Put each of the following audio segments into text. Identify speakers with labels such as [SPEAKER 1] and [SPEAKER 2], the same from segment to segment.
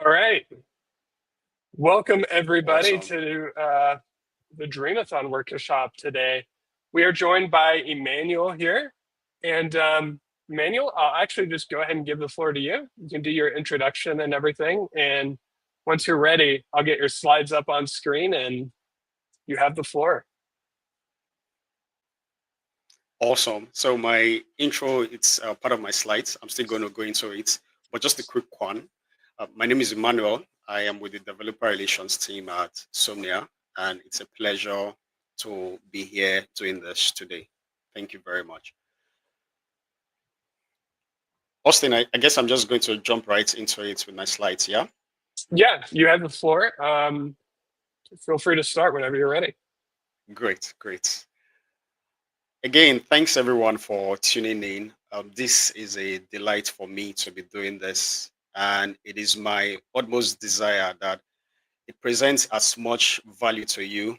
[SPEAKER 1] All right. Welcome, everybody,
[SPEAKER 2] Awesome.
[SPEAKER 1] to the Dreamathon workshop today. We are joined by Emmanuel here. And Emmanuel, I'll actually just go ahead and give the floor to you. You can do your introduction and everything. And once you're ready, I'll get your slides up on screen and you have the floor.
[SPEAKER 2] Awesome. So my intro, it's part of my slides. I'm still going to go into it, but just a quick one. My name is Emmanuel. I am with the developer relations team at Somnia, and it's a pleasure to be here doing this today. Thank you very much. Austin, I guess I'm just going to jump right into it with my slides, yeah?
[SPEAKER 1] Yeah, you have the floor. Feel free to start whenever you're ready.
[SPEAKER 2] Great, great. Again, thanks everyone for tuning in. This is a delight for me to be doing this, and it is my utmost desire that it presents as much value to you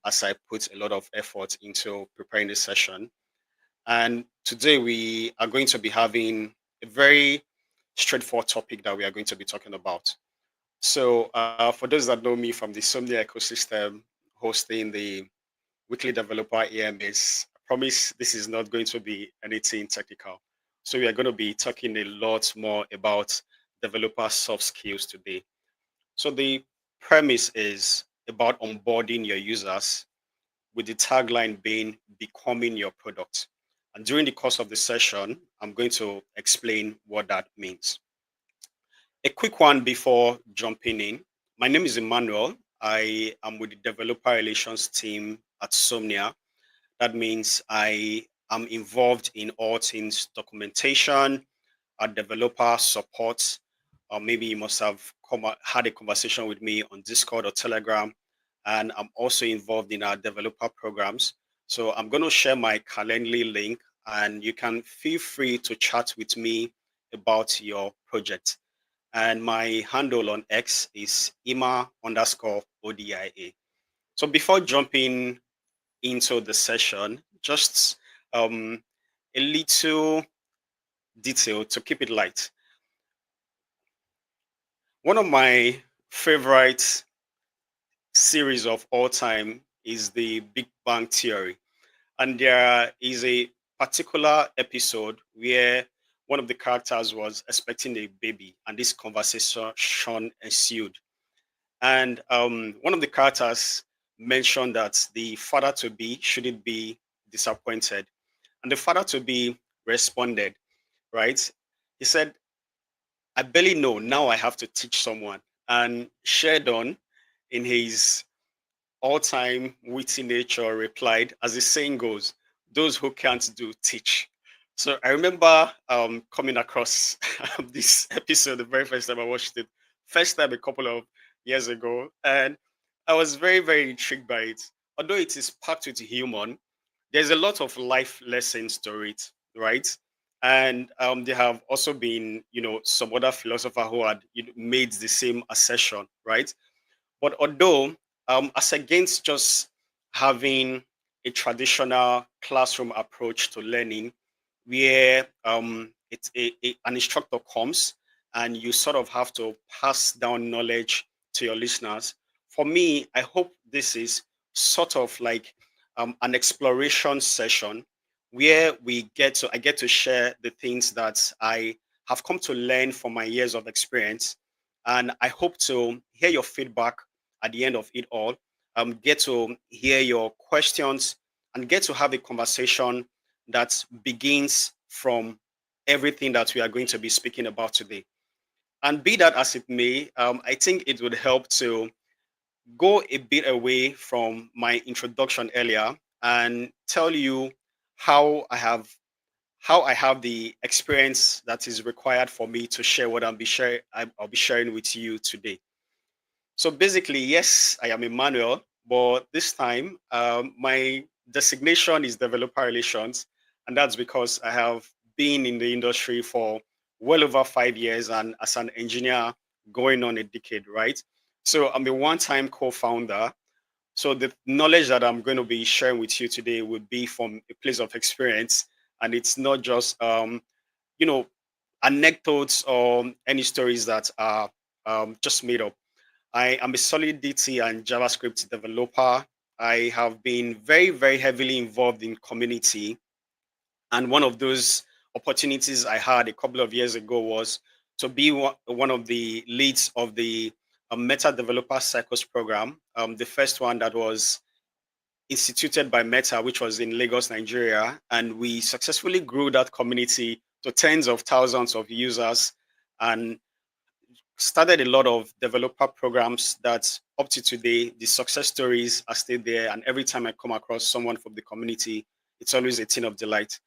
[SPEAKER 2] as I put a lot of effort into preparing this session. And today we are going to be having a very straightforward topic that we are going to be talking about. So, for those that know me from the Somnia ecosystem, hosting the weekly developer AMAs. I promise this is not going to be anything technical. So we are going to be talking a lot more about developer soft skills today. So the premise is about onboarding your users with the tagline being becoming your product. And during the course of the session, I'm going to explain what that means. A quick one before jumping in. My name is Emmanuel. I am with the developer relations team at Somnia. That means I am involved in all things documentation, developer support, or maybe you must have had a conversation with me on Discord or Telegram. And I'm also involved in our developer programs. So I'm going to share my Calendly link and you can feel free to chat with me about your project. And my handle on X is ima_ODIA. So before jumping into the session, just a little detail to keep it light. One of my favorite series of all time is the Big Bang Theory. And there is a particular episode where one of the characters was expecting a baby, and this conversation ensued. And one of the characters mentioned that the father to be shouldn't be disappointed. And the father to be responded, right? He said, I barely know. Now I have to teach someone. And Sheridan, in his all time witty nature, replied, as the saying goes, those who can't do, teach. So I remember coming across this episode the very first time I watched it, first time a couple of years ago. And I was very, very intrigued by it. Although it is packed with humor, there's a lot of life lessons to it, right? And there have also been, some other philosopher who had made the same assertion, right? But although, as against just having a traditional classroom approach to learning, where an instructor comes and you sort of have to pass down knowledge to your listeners. For me, I hope this is sort of like an exploration session where I get to share the things that I have come to learn from my years of experience, and I hope to hear your feedback at the end of it all. Get to hear your questions and get to have a conversation that begins from everything that we are going to be speaking about today. And be that as it may, I think it would help to go a bit away from my introduction earlier and tell you how I have how I have the experience that is required for me to share what I'll be sharing with you today. So basically, yes, I am Emmanuel, but this time my designation is developer relations, and that's because I have been in the industry for well over 5 years and as an engineer going on a decade, right? So I'm a one-time co-founder. So the knowledge that I'm going to be sharing with you today will be from a place of experience, and it's not just you know anecdotes or any stories that are just made up. I am a Solidity and JavaScript developer. I have been very, very heavily involved in community. And one of those opportunities I had a couple of years ago was to be one of the leads of the Meta Developer Cycles program, the first one that was instituted by Meta, which was in Lagos, Nigeria. And we successfully grew that community to tens of thousands of users and started a lot of developer programs that up to today, the success stories are still there. And every time I come across someone from the community, it's always a thing of delight.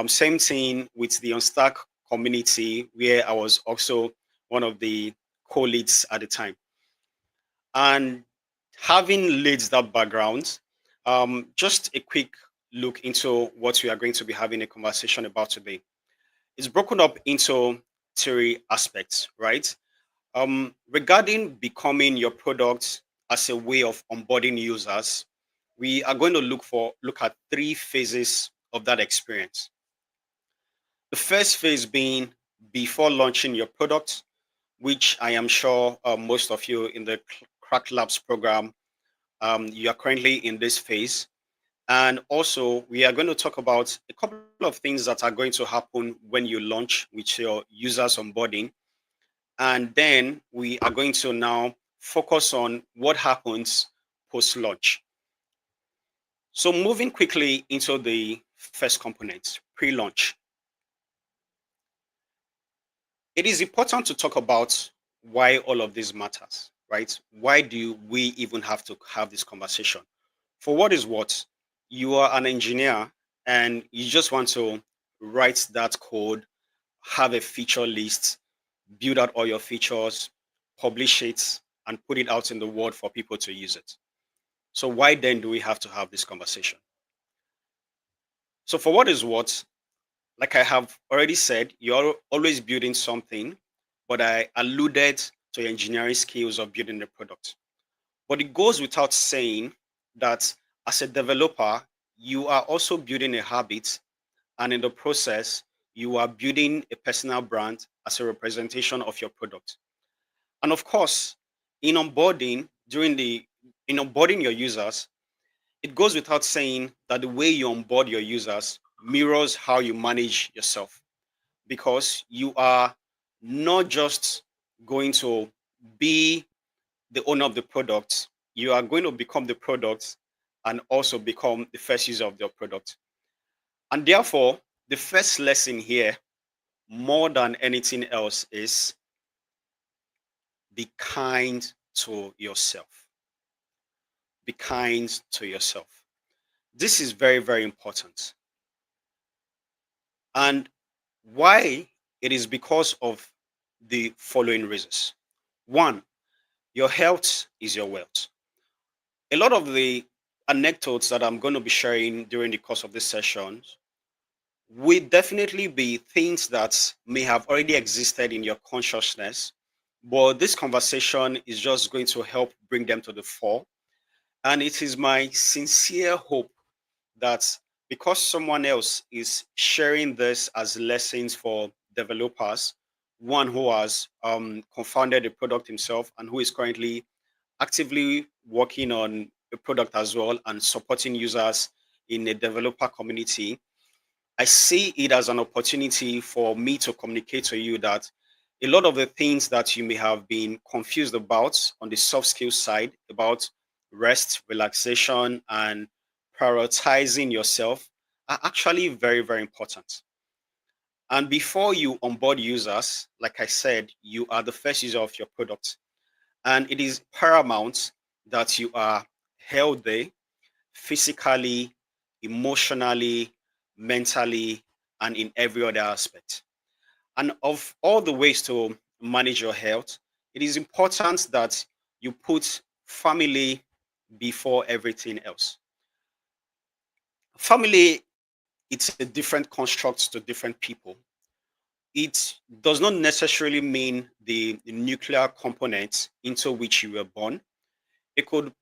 [SPEAKER 2] Same thing with the Unstack community, where I was also one of the co-leads at the time. And having laid that background, just a quick look into what we are going to be having a conversation about today. It's broken up into three aspects, right? Regarding becoming your product as a way of onboarding users, we are going to look at three phases of that experience. The first phase being before launching your product, which I am sure most of you in the Crack Labs program, you are currently in this phase. And also, we are going to talk about a couple of things that are going to happen when you launch with your users onboarding. And then we are going to now focus on what happens post launch. So, moving quickly into the first component, pre launch. It is important to talk about why all of this matters, right? Why do we even have to have this conversation? For what is what, you are an engineer and you just want to write that code, have a feature list, build out all your features, publish it, and put it out in the world for people to use it. So why then do we have to have this conversation? So for what is what, like I have already said, you're always building something, but I alluded to your engineering skills of building the product. But it goes without saying that as a developer, you are also building a habit, and in the process, you are building a personal brand as a representation of your product. And of course, in onboarding, in onboarding your users, it goes without saying that the way you onboard your users mirrors how you manage yourself, because you are not just going to be the owner of the product, you are going to become the product and also become the first user of your product. And therefore, the first lesson here, more than anything else, is be kind to yourself. Be kind to yourself. This is very, very important. And why? It is because of the following reasons. One, your health is your wealth. A lot of the anecdotes that I'm going to be sharing during the course of this session will definitely be things that may have already existed in your consciousness, but this conversation is just going to help bring them to the fore. And it is my sincere hope that because someone else is sharing this as lessons for developers, one who has confounded the product himself and who is currently actively working on a product as well and supporting users in a developer community, I see it as an opportunity for me to communicate to you that a lot of the things that you may have been confused about on the soft skills side about rest, relaxation, and prioritizing yourself are actually very, very important. And before you onboard users, like I said, you are the first user of your product. And it is paramount that you are healthy physically, emotionally, mentally, and in every other aspect. And of all the ways to manage your health, it is important that you put family before everything else. Family, it's a different construct to different people. It does not necessarily mean the nuclear component into which you were born. It could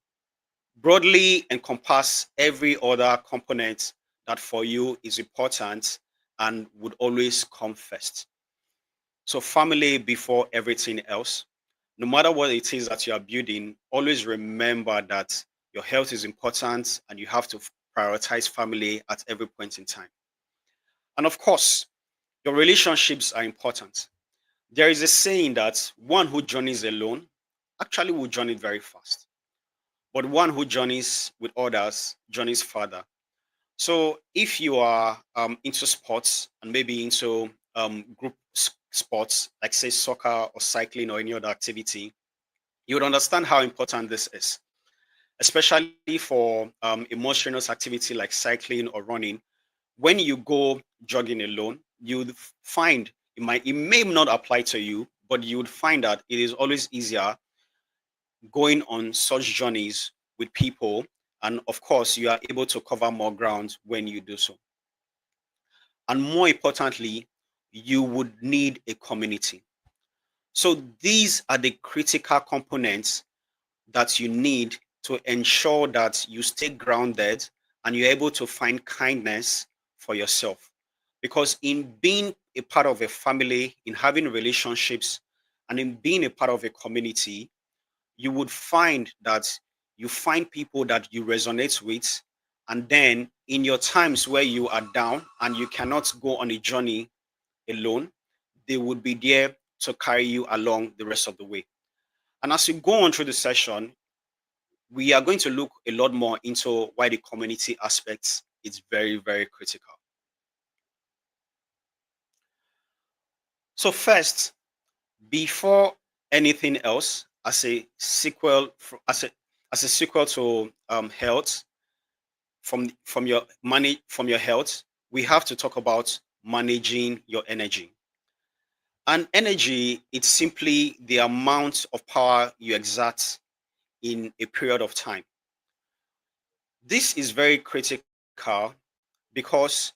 [SPEAKER 2] broadly encompass every other component that for you is important and would always come first. So, family before everything else. no matter what it is that you are building, always remember that your health is important and you have to prioritize family at every point in time. And of course, your relationships are important. There is a saying that one who journeys alone actually will journey very fast, but one who journeys with others journeys further. So if you are into sports and maybe into group sports, like say soccer or cycling or any other activity, you would understand how important this is, especially for emotional activity like cycling or running. When you go jogging alone, you'd find it may not apply to you, but you would find that it is always easier going on such journeys with people. And of course, you are able to cover more ground when you do so. And more importantly, you would need a community. So these are the critical components that you need to ensure that you stay grounded and you're able to find kindness for yourself. Because in being a part of a family, in having relationships, and in being a part of a community, you would find that you find people that you resonate with. And then in your times where you are down and you cannot go on a journey alone, they would be there to carry you along the rest of the way. And as you go on through the session, we are going to look a lot more into why the community aspects is very, very critical. So first, before anything else, as a sequel to health, from your health, we have to talk about managing your energy. And energy, it's simply the amount of power you exert in a period of time. This is very critical because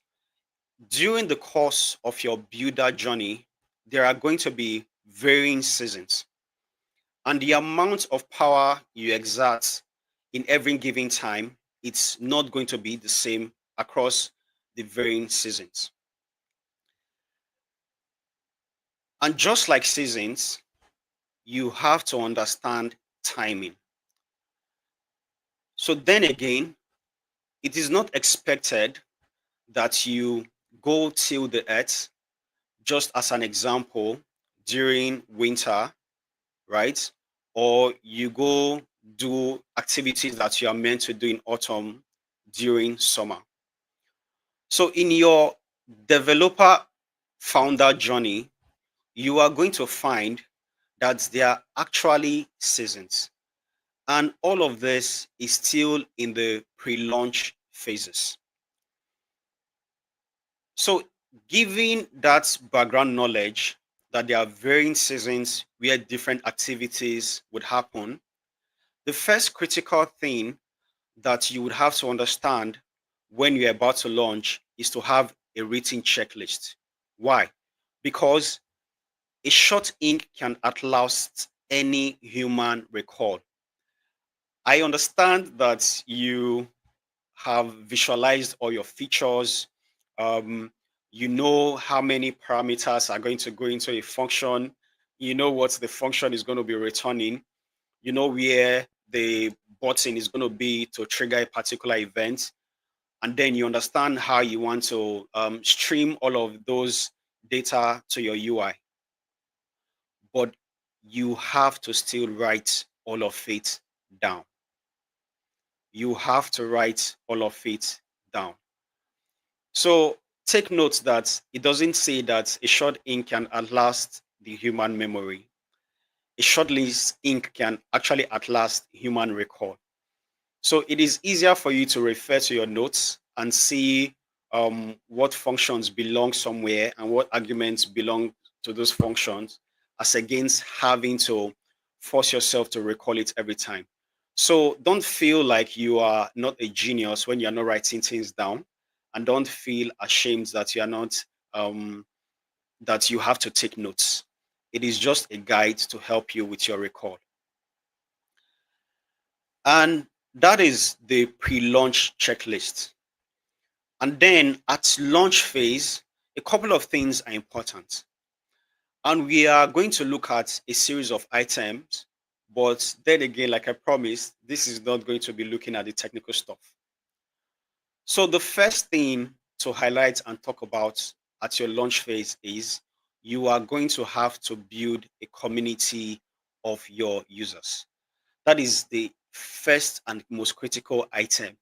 [SPEAKER 2] during the course of your builder journey, there are going to be varying seasons. And the amount of power you exert in every given time, it's not going to be the same across the varying seasons. And just like seasons, you have to understand timing. So then again, it is not expected that you go till the earth, just as an example, during winter, right? Or you go do activities that you are meant to do in autumn during summer. So in your developer founder journey, you are going to find that there are actually seasons. And all of this is still in the pre-launch phases. So given that background knowledge that there are varying seasons where different activities would happen, the first critical thing that you would have to understand when you're about to launch is to have a written checklist. Why? Because a short ink can outlast any human record. I understand that you have visualized all your features. Um, you know how many parameters are going to go into a function. You know what the function is going to be returning. You know where the button is going to be to trigger a particular event. And then you understand how you want to stream all of those data to your UI. But you have to still write all of it down. You have to write all of it down. So take note that it doesn't say that a short ink can outlast the human memory. A short list ink can actually outlast human record. So it is easier for you to refer to your notes and see what functions belong somewhere and what arguments belong to those functions, as against having to force yourself to recall it every time. So don't feel like you are not a genius when you're not writing things down, and don't feel ashamed that you are not that you have to take notes. It is just a guide to help you with your record. And that is the pre-launch checklist. And then at launch phase, a couple of things are important. And we are going to look at a series of items. But then again, like I promised, this is not going to be looking at the technical stuff. So the first thing to highlight and talk about at your launch phase is you are going to have to build a community of your users. That is the first and most critical item.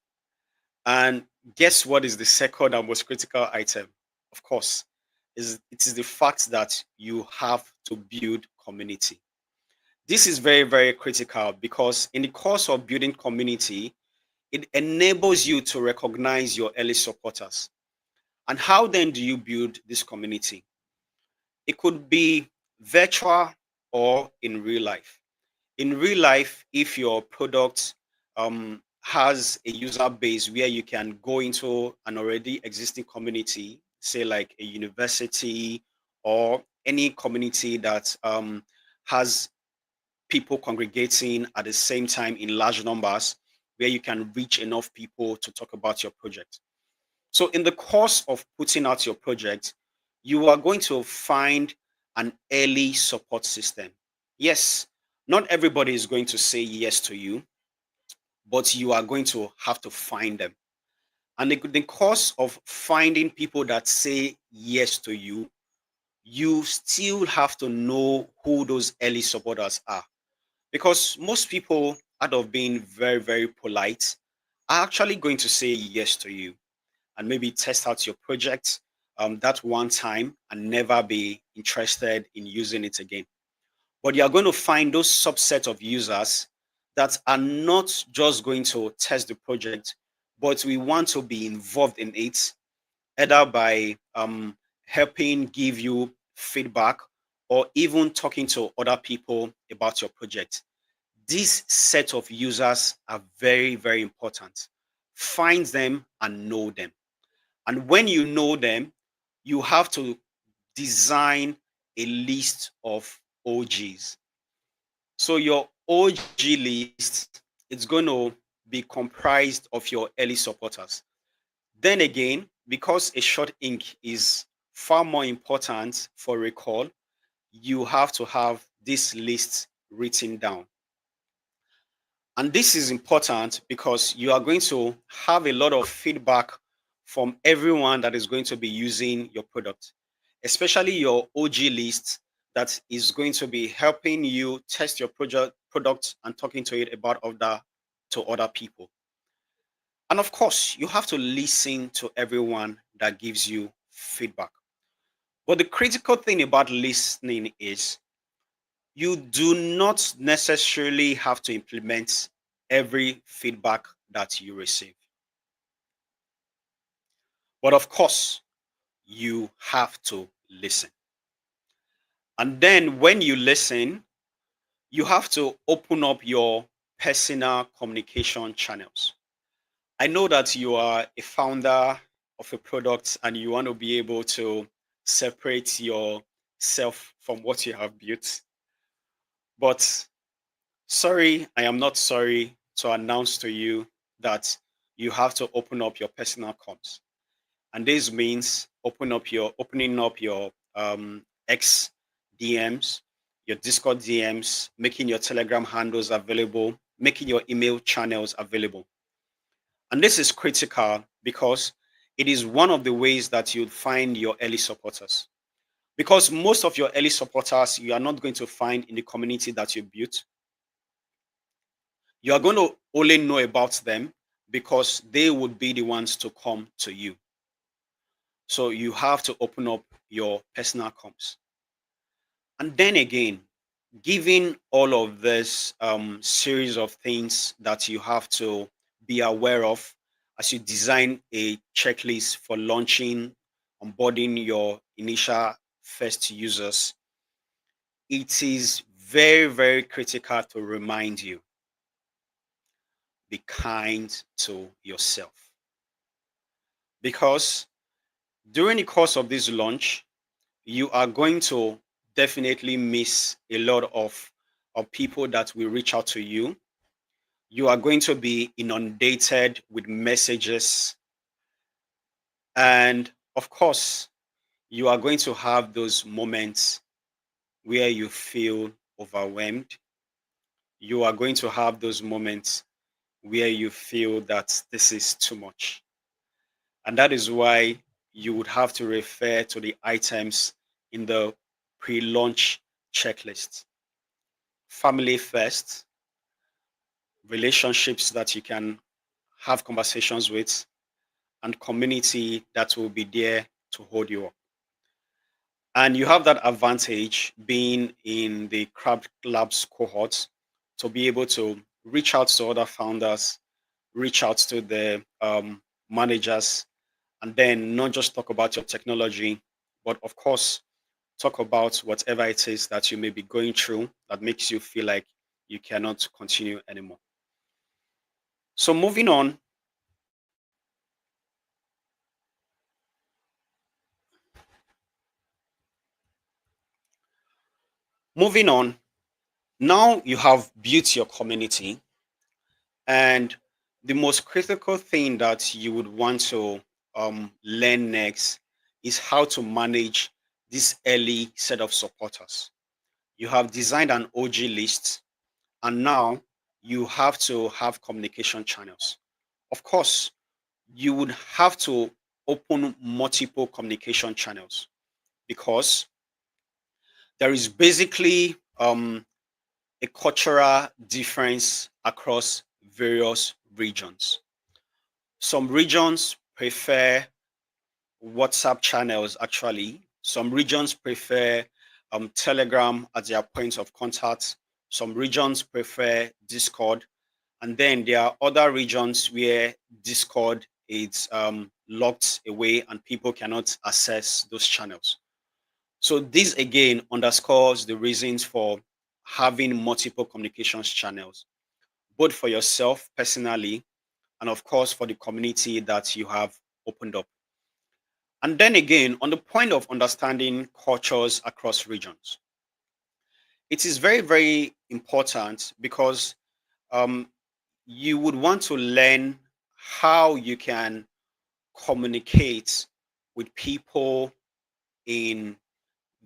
[SPEAKER 2] And guess what is the second and most critical item? Of course, it is the fact that you have to build community. This is very, very critical because in the course of building community, it enables you to recognize your early supporters. And how then do you build this community? It could be virtual or in real life. In real life, if your product has a user base where you can go into an already existing community, say like a university or any community that has people congregating at the same time in large numbers, where you can reach enough people to talk about your project. So, in the course of putting out your project, you are going to find an early support system. Yes, not everybody is going to say yes to you, but you are going to have to find them. And in the course of finding people that say yes to you still have to know who those early supporters are. Because most people, out of being very, very polite, are actually going to say yes to you and maybe test out your project that one time and never be interested in using it again. But you are going to find those subset of users that are not just going to test the project, but we want to be involved in it, either by helping give you feedback or even talking to other people about your project. This set of users are very, very important. Find them and know them. And when you know them, you have to design a list of OGs. So your OG list is going to be comprised of your early supporters. Then again, because a short ink is far more important for recall, you have to have this list written down. And this is important because you are going to have a lot of feedback from everyone that is going to be using your product, especially your OG list that is going to be helping you test your product and talking to it about other people. And of course, you have to listen to everyone that gives you feedback. But the critical thing about listening is you do not necessarily have to implement every feedback that you receive. But of course, you have to listen. And then when you listen, you have to open up your personal communication channels. I know that you are a founder of a product and you want to be able to separate yourself from what you have built. But sorry, I am not sorry to announce to you that you have to open up your personal comms. And this means opening up your X DMs, your Discord DMs, making your Telegram handles available, making your email channels available. And this is critical because it is one of the ways that you'll find your early supporters. Because most of your early supporters you are not going to find in the community that you built. You are going to only know about them because they would be the ones to come to you. So you have to open up your personal comms. And then again, given all of this series of things that you have to be aware of as you design a checklist for launching, onboarding your initial first users, it is very, very critical to remind you, be kind to yourself. Because during the course of this launch, you are going to definitely miss a lot of people that will reach out to you. You are going to be inundated with messages. And of course, you are going to have those moments where you feel overwhelmed. You are going to have those moments where you feel that this is too much. And that is why you would have to refer to the items in the pre launch checklist: family first, relationships that you can have conversations with, and community that will be there to hold you up. And you have that advantage being in the Crab Labs cohort to be able to reach out to other founders, reach out to the managers, and then not just talk about your technology, but of course, talk about whatever it is that you may be going through that makes you feel like you cannot continue anymore. So, moving on, now you have built your community, and the most critical thing that you would want to learn next is how to manage this early set of supporters. You have designed an OG list, and now you have to have communication channels. Of course, you would have to open multiple communication channels because there is basically a cultural difference across various regions. Some regions prefer WhatsApp channels, actually. Some regions prefer Telegram as their point of contact. Some regions prefer Discord. And then there are other regions where Discord is locked away and people cannot access those channels. So this again underscores the reasons for having multiple communications channels, both for yourself personally and of course for the community that you have opened up. And then again, on the point of understanding cultures across regions, it is very, very important because um, you would want to learn how you can communicate with people in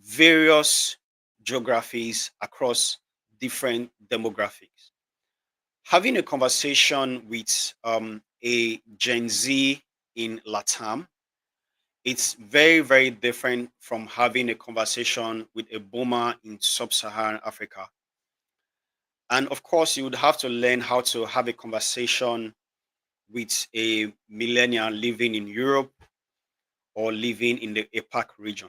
[SPEAKER 2] various geographies across different demographics. Having a conversation with a Gen Z in Latam, it's very, very different from having a conversation with a boomer in sub-Saharan Africa. And of course, you would have to learn how to have a conversation with a millennial living in Europe or living in the APAC region.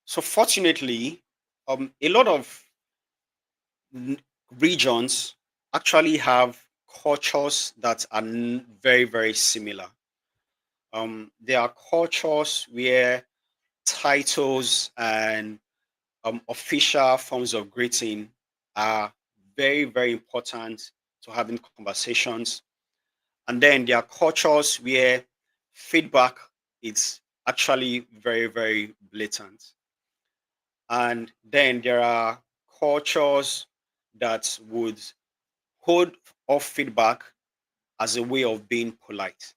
[SPEAKER 2] So fortunately, a lot of n- regions actually have cultures that are very, very similar. There are cultures where titles and official forms of greeting are very, very important to having conversations. And then there are cultures where feedback is actually very, very blatant. And then there are cultures that would hold off feedback as a way of being polite.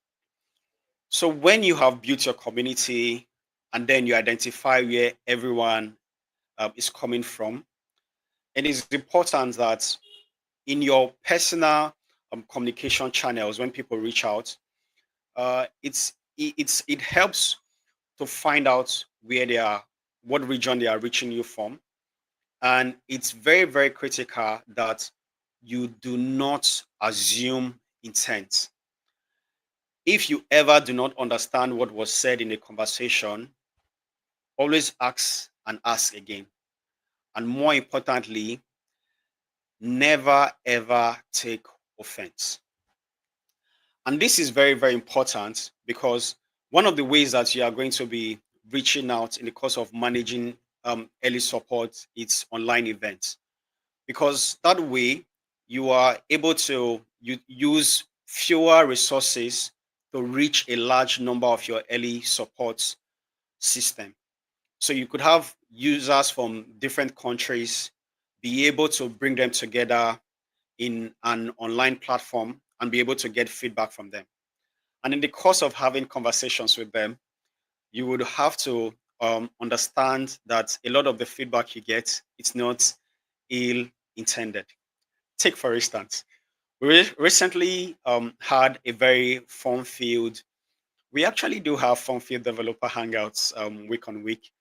[SPEAKER 2] So when you have built your community and then you identify where everyone is coming from, it is important that in your personal communication channels, when people reach out, it helps to find out where they are, what region they are reaching you from, and it's very, very critical that you do not assume intent. If you ever do not understand what was said in a conversation, always ask and ask again. And more importantly, never ever take offense. And this is very, very important because one of the ways that you are going to be reaching out in the course of managing early support is online events, because that way you are able to use fewer resources to reach a large number of your early support system. So you could have users from different countries, be able to bring them together in an online platform and be able to get feedback from them. And in the course of having conversations with them, you would have to understand that a lot of the feedback you get, it's not ill intended. Take, for instance, we recently had a very fun field. We actually do have fun field developer hangouts week on week.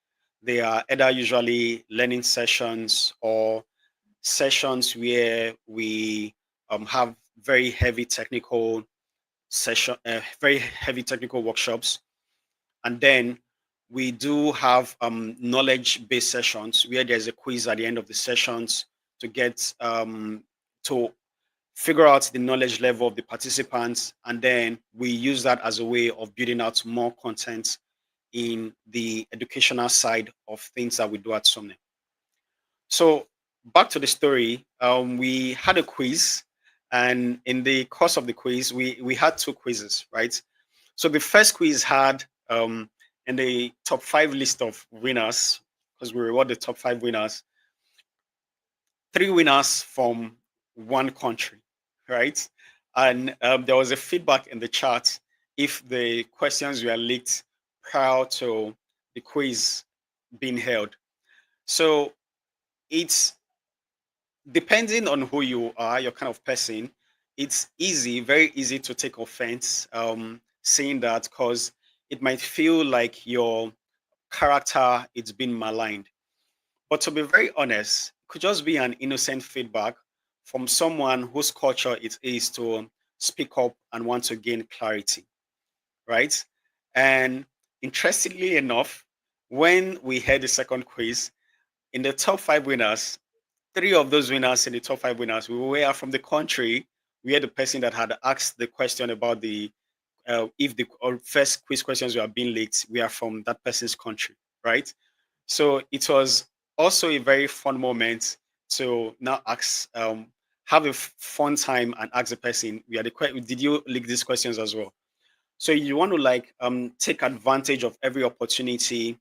[SPEAKER 2] They are either usually learning sessions or sessions where we have very heavy technical very heavy technical workshops, and then we do have knowledge-based sessions where there's a quiz at the end of the sessions to get to figure out the knowledge level of the participants, and then we use that as a way of building out more content in the educational side of things that we do at Somnia. So back to the story, we had a quiz, and in the course of the quiz, we had two quizzes, right? So the first quiz had in the top five list of winners, because we reward the top five winners, three winners from one country, right? And there was a feedback in the chat if the questions were leaked prior to the quiz being held. So it's depending on who you are, your kind of person, it's easy, very easy to take offense saying that, because it might feel like your character is being maligned. But to be very honest, it could just be an innocent feedback from someone whose culture it is to speak up and want to gain clarity, right? And interestingly enough, when we had the second quiz, in the top five winners, three of those winners in the top five winners we were from the country where the person that had asked the question about the if the first quiz questions were being leaked, we are from that person's country, right? So it was also a very fun moment to now ask, have a fun time and ask the person, we had did you leak these questions as well? So you want to like take advantage of every opportunity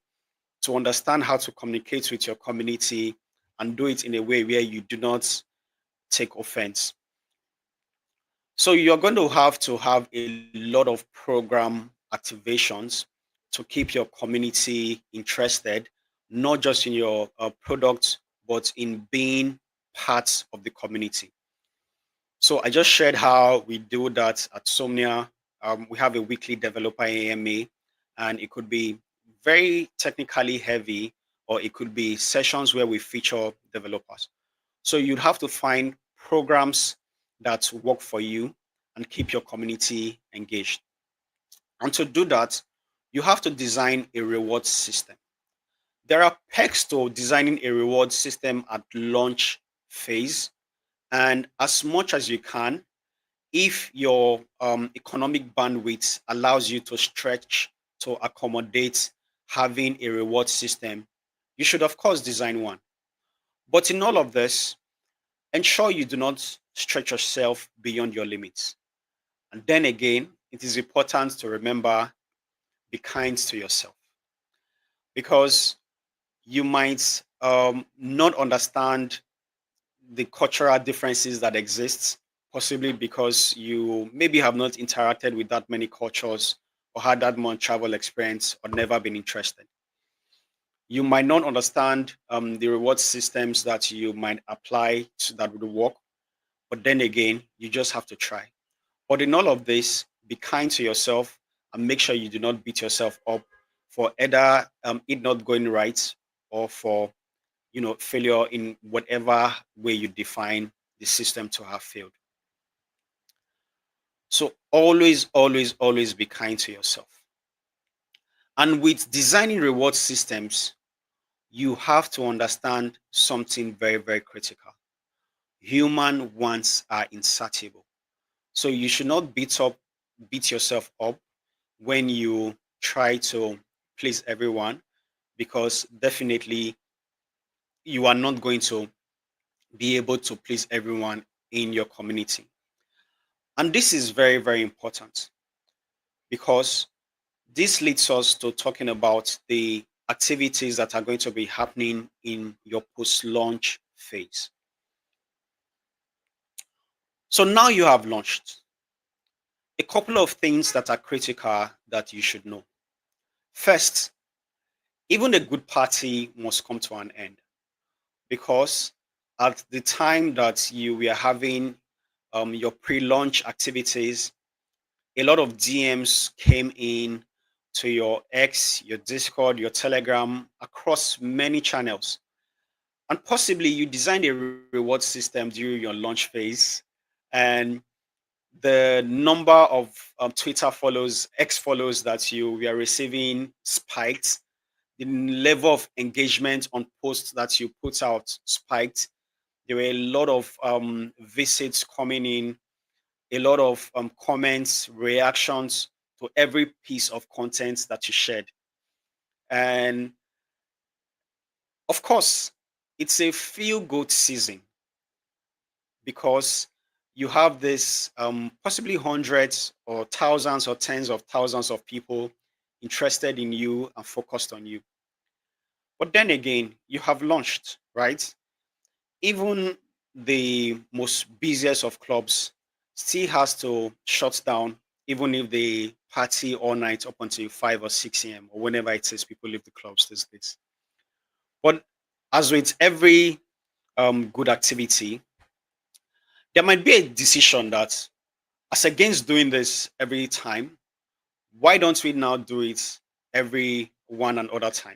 [SPEAKER 2] to understand how to communicate with your community and do it in a way where you do not take offense. So you're going to have a lot of program activations to keep your community interested, not just in your product, but in being part of the community. So I just shared how we do that at Somnia. We have a weekly developer AMA, and it could be very technically heavy, or it could be sessions where we feature developers. So you'd have to find programs that work for you and keep your community engaged. And to do that, you have to design a reward system. There are perks to designing a reward system at launch phase. And as much as you can, if your economic bandwidth allows you to stretch to accommodate having a reward system, you should, of course, design one. But in all of this, ensure you do not stretch yourself beyond your limits. And then again, it is important to remember, be kind to yourself, because you might not understand the cultural differences that exist, possibly because you maybe have not interacted with that many cultures or had that much travel experience or never been interested. You might not understand the reward systems that you might apply to that would work, but then again, you just have to try. But in all of this, be kind to yourself and make sure you do not beat yourself up for either it not going right or for failure in whatever way you define the system to have failed. So always, always, always be kind to yourself. And with designing reward systems, you have to understand something very, very critical. Human wants are insatiable. So you should not beat yourself up when you try to please everyone, because definitely you are not going to be able to please everyone in your community. And this is very, very important, because this leads us to talking about the activities that are going to be happening in your post-launch phase. So now you have launched. A couple of things that are critical that you should know. First, Even a good party must come to an end, because at the time that you were having your pre-launch activities, a lot of DMs came in to your X, your Discord, your Telegram, across many channels. And possibly you designed a reward system during your launch phase, and the number of Twitter follows, X follows that you were receiving spiked. The level of engagement on posts that you put out spiked. There were a lot of visits coming in, a lot of comments, reactions to every piece of content that you shared. And of course, it's a feel good season, because you have this possibly hundreds or thousands or tens of thousands of people interested in you and focused on you. But then again, you have launched, right? Even the most busiest of clubs still has to shut down, even if they party all night up until 5 or 6 a.m. or whenever it is people leave the clubs these days. But as with every good activity, there might be a decision that, as against doing this every time, why don't we now do it every one and other time?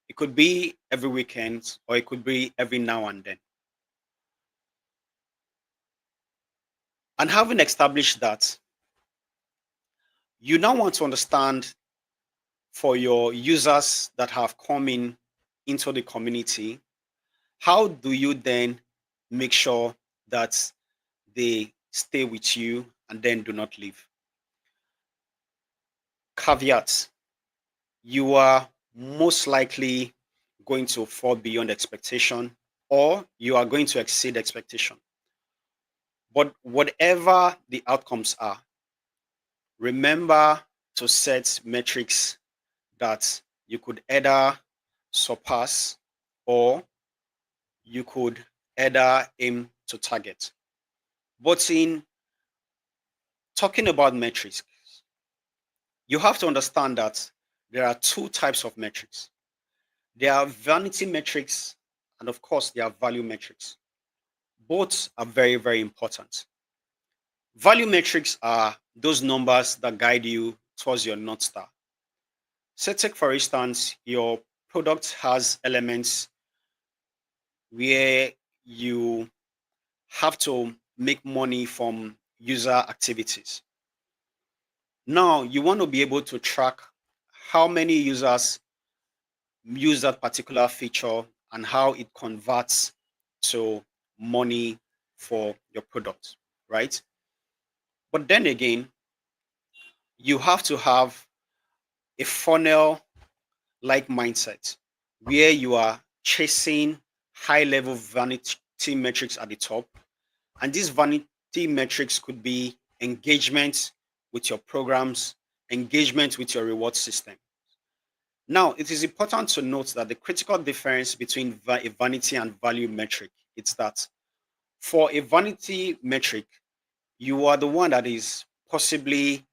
[SPEAKER 2] It could be every weekend, or it could be every now and then. And having established that, you now want to understand, for your users that have come in into the community, how do you then make sure that they stay with you and then do not leave? Caveat: you are most likely going to fall beyond expectation, or you are going to exceed expectation. But whatever the outcomes are, remember to set metrics that you could either surpass, or you could either aim to target. But in talking about metrics, you have to understand that there are two types of metrics. There are vanity metrics, and of course, there are value metrics. Both are very, very important. Value metrics are those numbers that guide you towards your North Star. So, take for instance, your product has elements where you have to make money from user activities. Now, you want to be able to track how many users use that particular feature and how it converts to money for your product, right? But then again, you have to have a funnel like mindset, where you are chasing high level vanity metrics at the top. And these vanity metrics could be engagement with your programs, engagement with your reward system. Now, it is important to note that the critical difference between a vanity and value metric is that, for a vanity metric, you are the one that is possibly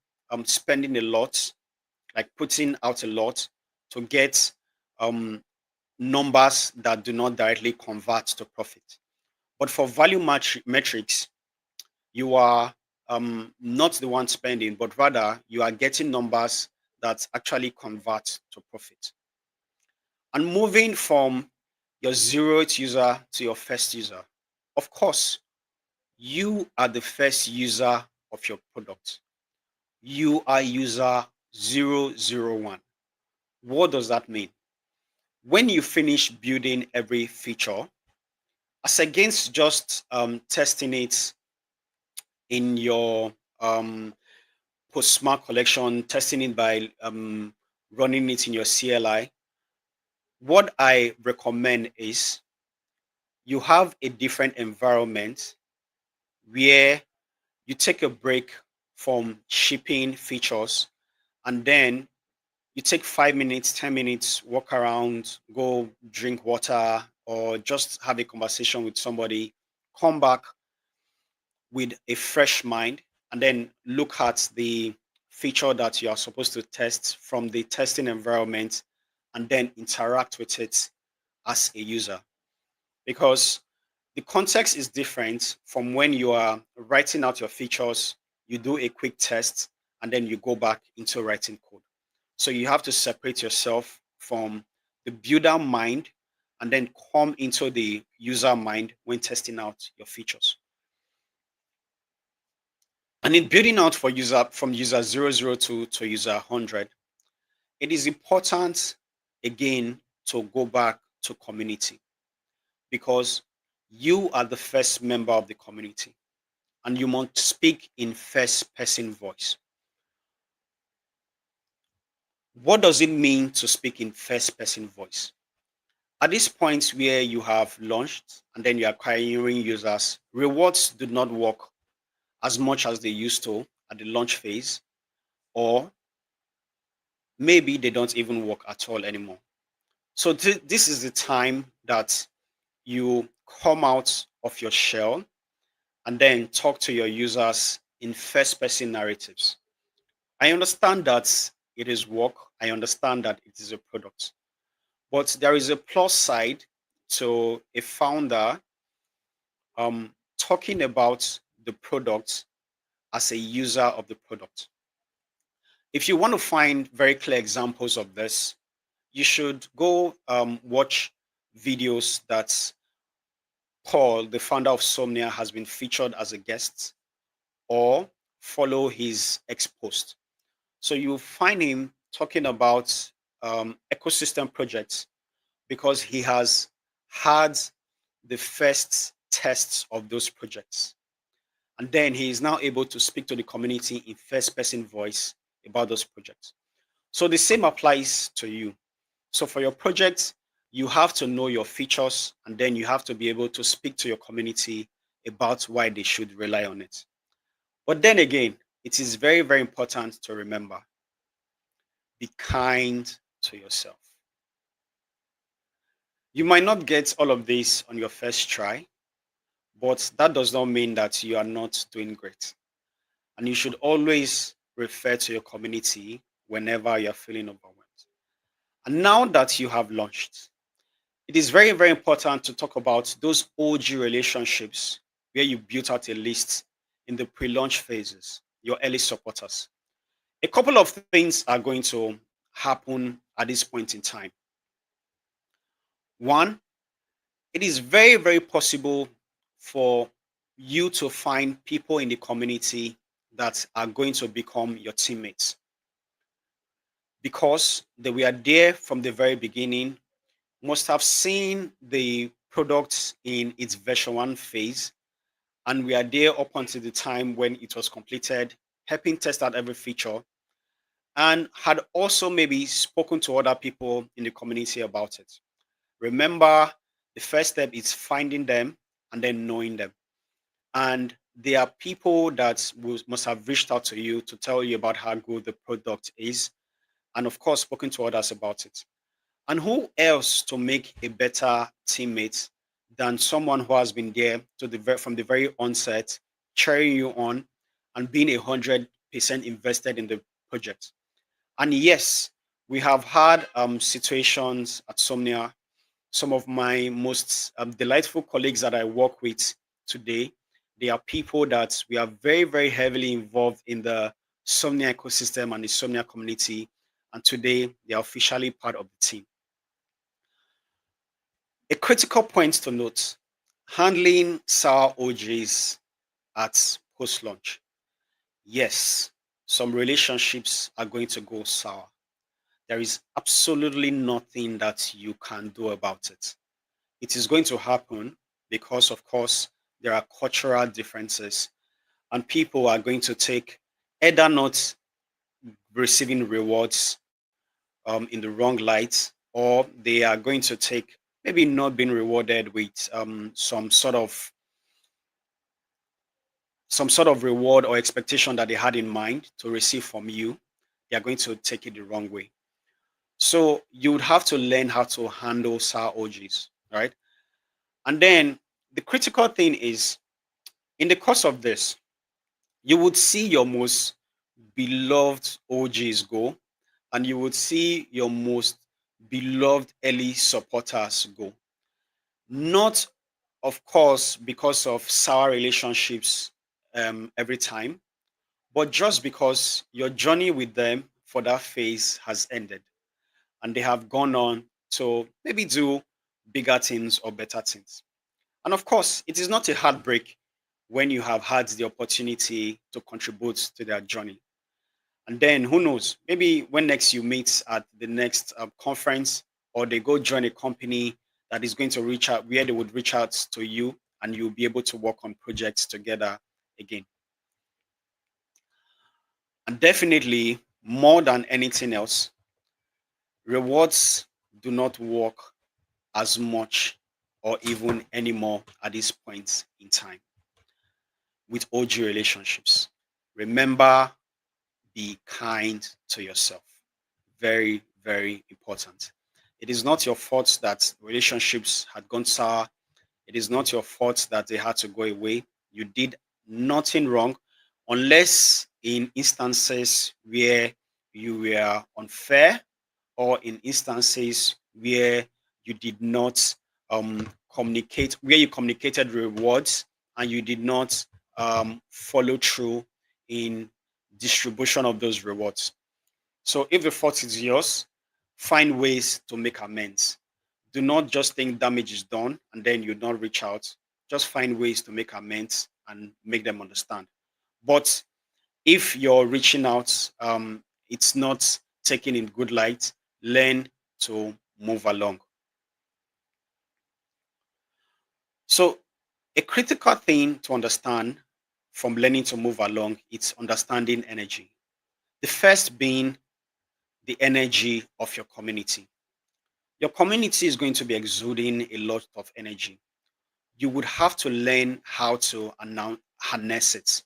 [SPEAKER 2] spending a lot, like putting out a lot to get um, numbers that do not directly convert to profit. But for value metrics, you are not the one spending, but rather you are getting numbers that actually convert to profit. And moving from your zeroth user to your first user, of course, you are the first user of your product. You are user 001. What does that mean? When you finish building every feature, as against just testing it in your post smart collection, testing it by running it in your CLI, what I recommend is you have a different environment where you take a break from shipping features, and then you take 5 minutes, 10 minutes, walk around, go drink water, or just have a conversation with somebody, come back with a fresh mind, and then look at the feature that you are supposed to test from the testing environment and then interact with it as a user. Because the context is different from when you are writing out your features, you do a quick test, and then you go back into writing code. So you have to separate yourself from the builder mind and then come into the user mind when testing out your features. And in building out for user from user 002 to user 100, it is important again to go back to community, because you are the first member of the community and you must speak in first person voice. What does it mean to speak in first person voice? At this point where you have launched and then you're acquiring users, rewards do not work as much as they used to at the launch phase, or maybe they don't even work at all anymore. So this is the time that you come out of your shell and then talk to your users in first person narratives. I understand that it is work. I understand that it is a product. But there is a plus side to a founder talking about the product as a user of the product. If you want to find very clear examples of this, you should go watch videos that Paul, the founder of Somnia, has been featured as a guest, or follow his ex post. So you find him talking about ecosystem projects because he has had the first tests of those projects. And then he is now able to speak to the community in first person voice about those projects. So the same applies to you. So for your project, you have to know your features and then you have to be able to speak to your community about why they should rely on it. But then again, it is very, very important to remember, be kind to yourself. You might not get all of this on your first try, but that does not mean that you are not doing great. And you should always refer to your community whenever you're feeling overwhelmed. And now that you have launched, it is very, very important to talk about those OG relationships where you built out a list in the pre launch phases, your early supporters. A couple of things are going to happen at this point in time. One, it is very, very possible for you to find people in the community that are going to become your teammates because they were there from the very beginning, must have seen the product in its version 1 phase, and we are there up until the time when it was completed, helping test out every feature, and had also maybe spoken to other people in the community about it. Remember, the first step is finding them and then knowing them. And there are people that must have reached out to you to tell you about how good the product is, and of course, spoken to others about it. And who else to make a better teammate than someone who has been there from the very onset, cheering you on and being 100% invested in the project? And yes, we have had situations at Somnia. Some of my most delightful colleagues that I work with today, they are people that we are very, very heavily involved in the Somnia ecosystem and the Somnia community. And today they are officially part of the team. A critical point to note, handling sour OJs at post launch. Yes, some relationships are going to go sour. There is absolutely nothing that you can do about it. It is going to happen because, of course, there are cultural differences and people are going to take either not receiving rewards in the wrong light, or they are going to take maybe not being rewarded with some sort of reward or expectation that they had in mind to receive from you. They are going to take it the wrong way. So you would have to learn how to handle sour OGs, right? And then the critical thing is, in the course of this, you would see your most beloved OGs go, and you would see your most beloved early supporters go. Not, of course, because of sour relationships every time, but just because your journey with them for that phase has ended and they have gone on to maybe do bigger things or better things. And of course, it is not a heartbreak when you have had the opportunity to contribute to their journey. And then who knows, maybe when next you meet at the next conference, or they go join a company that is going to reach out, where they would reach out to you and you'll be able to work on projects together again. And definitely, more than anything else, rewards do not work as much or even anymore at this point in time with OG relationships. Remember, be kind to yourself. Very, very important. It is not your fault that relationships had gone sour. It is not your fault that they had to go away. You did nothing wrong, unless in instances where you were unfair, or in instances where you did not communicate, where you communicated rewards and you did not follow through in distribution of those rewards. So if the fault is yours, find ways to make amends. Do not just think damage is done and then you not reach out. Just find ways to make amends and make them understand. But if you're reaching out, it's not taken in good light, learn to move along. So a critical thing to understand from learning to move along is understanding energy. The first being the energy of your community. Your community is going to be exuding a lot of energy. You would have to learn how to harness it.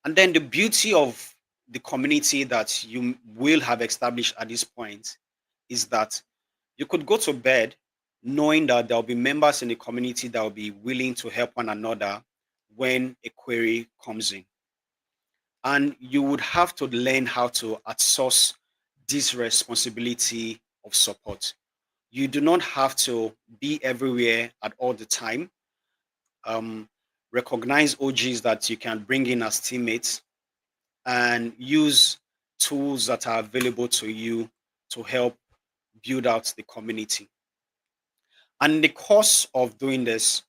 [SPEAKER 2] And then the beauty of the community that you will have established at this point is that you could go to bed knowing that there will be members in the community that will be willing to help one another when a query comes in. And you would have to learn how to outsource this responsibility of support. You do not have to be everywhere at all the time. Um, Recognize OGs that you can bring in as teammates and use tools that are available to you to help build out the community. And in the course of doing this,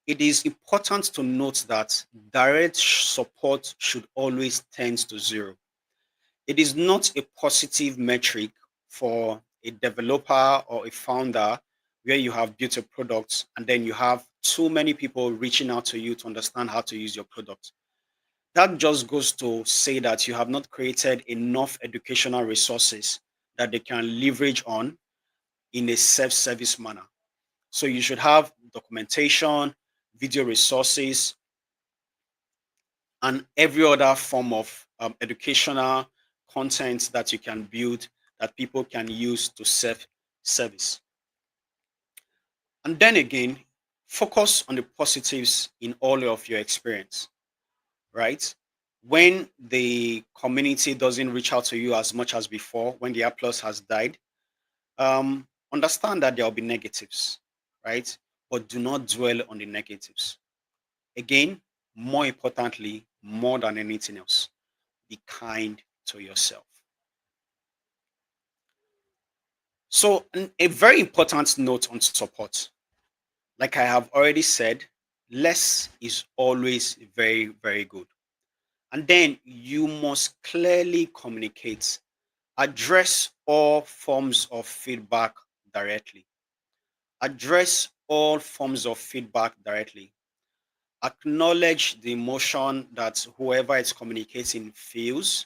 [SPEAKER 2] it is important to note that direct support should always tend to zero. It is not a positive metric for a developer or a founder where you have built a product and then you have too many people reaching out to you to understand how to use your product. That just goes to say that you have not created enough educational resources that they can leverage on in a self-service manner. So you should have documentation, video resources, and every other form of educational content that you can build that people can use to self-service. And then again, focus on the positives in all of your experience, right? When the community doesn't reach out to you as much as before, when the applause has died, understand that there will be negatives, right? But do not dwell on the negatives. Again, more importantly, more than anything else, be kind to yourself. So, a very important note on support. Like I have already said, less is always very, very good. And then you must clearly communicate, address all forms of feedback directly. Address all forms of feedback directly. Acknowledge the emotion that whoever is communicating feels.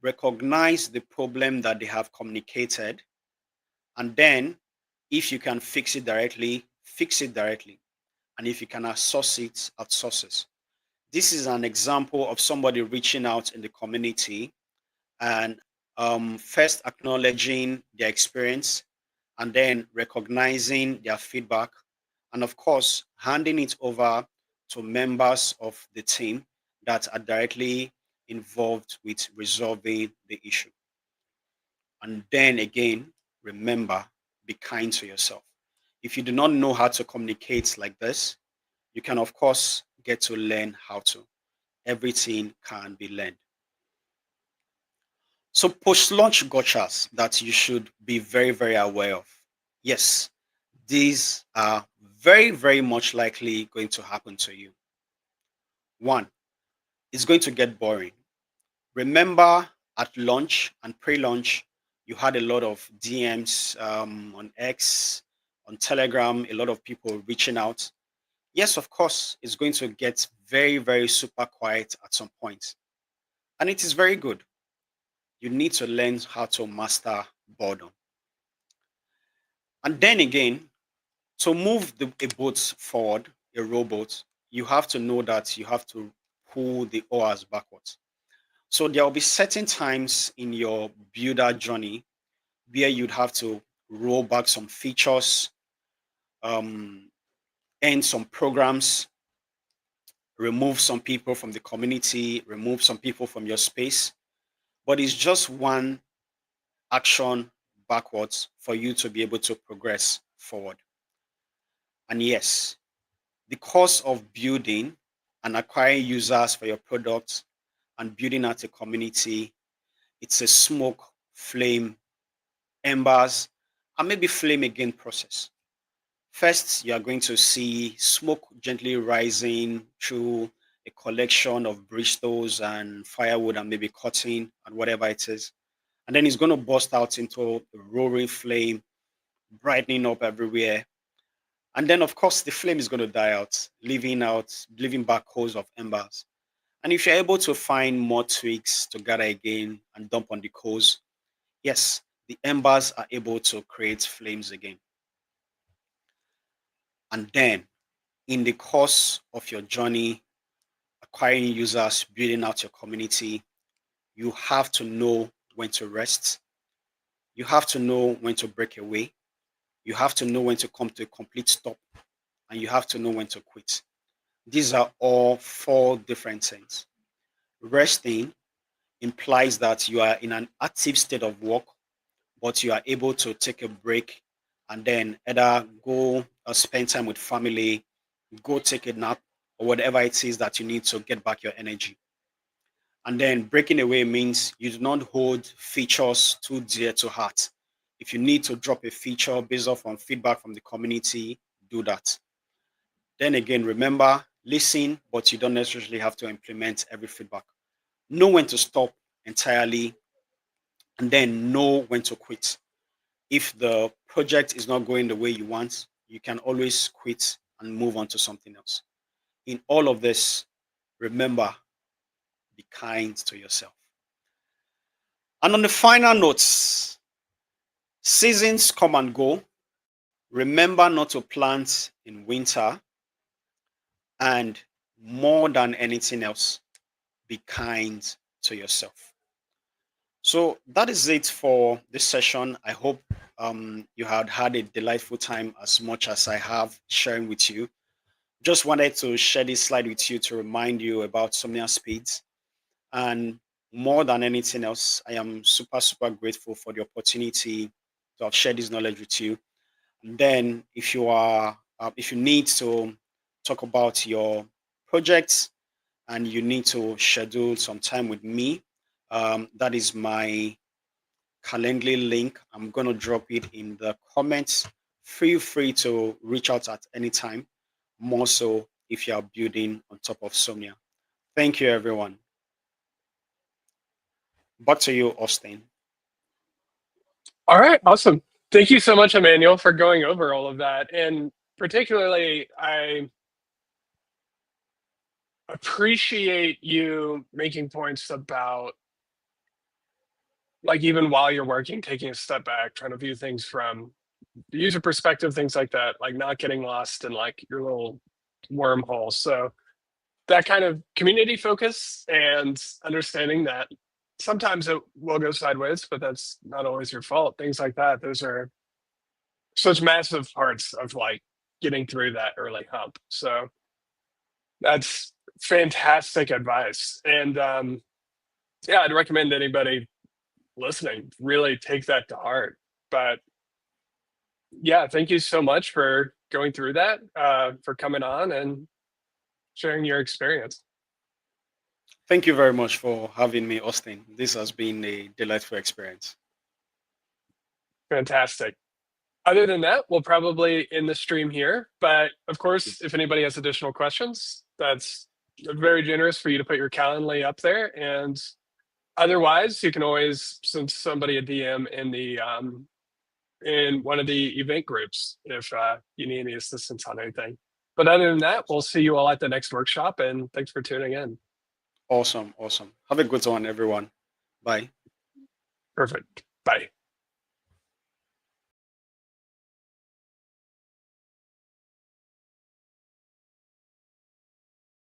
[SPEAKER 2] Recognize the problem that they have communicated. And then, if you can fix it directly, fix it directly. And if you can outsource it, outsource it. This is an example of somebody reaching out in the community and first acknowledging their experience and then recognizing their feedback, and of course, handing it over to members of the team that are directly involved with resolving the issue. And then again, remember, be kind to yourself. If you do not know how to communicate like this, you can, of course, get to learn how to. Everything can be learned. So, post launch gotchas that you should be very, very aware of. Yes, these are very, very much likely going to happen to you. One, it's going to get boring. Remember at launch and pre launch, you had a lot of DMs on X, on Telegram, a lot of people reaching out. Yes, of course, it's going to get very, very super quiet at some point. And it is very good. You need to learn how to master boredom. And then again, to move a boat forward, a rowboat, you have to know that you have to pull the oars backwards. So there will be certain times in your builder journey where you'd have to roll back some features, um, end some programs, remove some people from the community, remove some people from your space. But it's just one action backwards for you to be able to progress forward. And yes, the cost of building and acquiring users for your products and building out a community, it's a smoke, flame, embers, and maybe flame again process. First, you are going to see smoke gently rising through a collection of bristles and firewood and maybe cotton and whatever it is. And then it's going to burst out into a roaring flame, brightening up everywhere. And then, of course, the flame is going to die out, leaving back coals of embers. And if you're able to find more twigs to gather again and dump on the coals, yes, the embers are able to create flames again. And then, in the course of your journey, acquiring users, building out your community, you have to know when to rest. You have to know when to break away. You have to know when to come to a complete stop. And you have to know when to quit. These are all four different things. Resting implies that you are in an active state of work, but you are able to take a break and then either go spend time with family, go take a nap, or whatever it is that you need to get back your energy. And then breaking away means you do not hold features too dear to heart. If you need to drop a feature based off on feedback from the community, do that. Then again, remember, listen, but you don't necessarily have to implement every feedback. Know when to stop entirely and then know when to quit. If the project is not going the way you want, you can always quit and move on to something else. In all of this, remember, be kind to yourself. And on the final notes, seasons come and go. Remember not to plant in winter. And more than anything else, be kind to yourself. So that is it for this session. I hope you had a delightful time as much as I have sharing with you. Just wanted to share this slide with you to remind you about Somnia Speeds. And more than anything else, I am super, super grateful for the opportunity to have shared this knowledge with you. And then if you need to talk about your projects and you need to schedule some time with me, that is my Calendly link. I'm going to drop it in the comments. Feel free to reach out at any time, more so if you are building on top of Somnia. Thank you, everyone. Back to you, Austin.
[SPEAKER 1] All right, awesome. Thank you so much, Emmanuel, for going over all of that. And particularly, I appreciate you making points about, like, even while you're working, taking a step back, trying to view things from the user perspective, things like that, like not getting lost in like your little wormhole. So that kind of community focus and understanding that sometimes it will go sideways, but that's not always your fault. Things like that. Those are such massive parts of like getting through that early hump. So that's fantastic advice. And yeah, I'd recommend anybody listening really take that to heart. But Yeah, thank you so much for going through that, for coming on and sharing your experience.
[SPEAKER 2] Thank you very much for having me, Austin. This has been a delightful experience.
[SPEAKER 1] Fantastic. Other than that, we'll probably end the stream here. But of course, if anybody has additional questions, that's very generous for you to put your Calendly up there. And otherwise, you can always send somebody a DM in one of the event groups if you need any assistance on anything. But other than that, we'll see you all at the next workshop. And thanks for tuning in.
[SPEAKER 2] Awesome. Awesome. Have a good one, everyone. Bye.
[SPEAKER 1] Perfect. Bye.